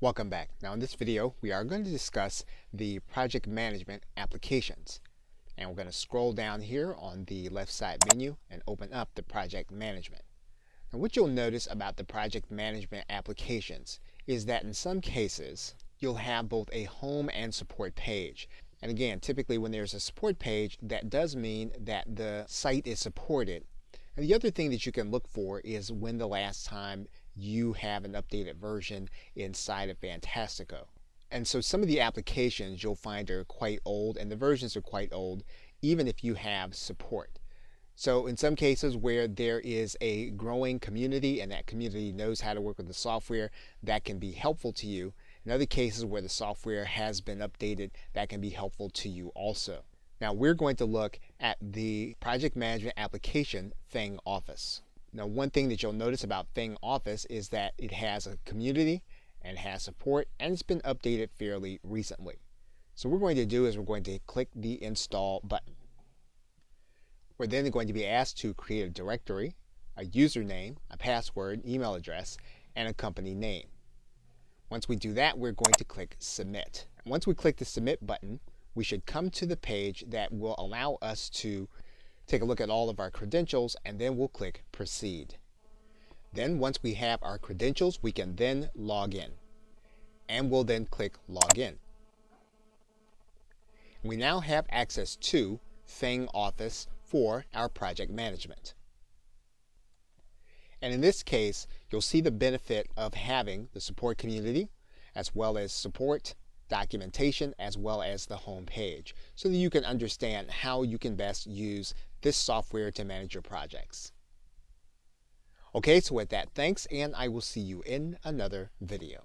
Welcome back. Now in this video we are going to discuss the project management applications, and we're going to scroll down here on the left side menu and open up the project management. Now what you'll notice about the project management applications is that in some cases you'll have both a home and support page. And again, typically when there's a support page, that does mean that the site is supported. And the other thing that you can look for is when the last time you have an updated version inside of Fantastico. And so some of the applications you'll find are quite old, and the versions are quite old even if you have support. So in some cases where there is a growing community and that community knows how to work with the software, that can be helpful to you. In other cases where the software has been updated, that can be helpful to you also. Now we're going to look at the project management application Thing Office. Now one thing that you'll notice about Thing Office is that it has a community and has support, and it's been updated fairly recently. So what we're going to do is we're going to click the install button. We're then going to be asked to create a directory, a username, a password, email address, and a company name. Once we do that, we're going to click submit. Once we click the submit button, we should come to the page that will allow us to take a look at all of our credentials, and then we'll click proceed. Then once we have our credentials, we can then log in, and we'll then click log in. We now have access to Thing Office for our project management. And in this case, you'll see the benefit of having the support community, as well as support, documentation, as well as the home page, so that you can understand how you can best use this software to manage your projects. Okay, so with that, thanks, and I will see you in another video.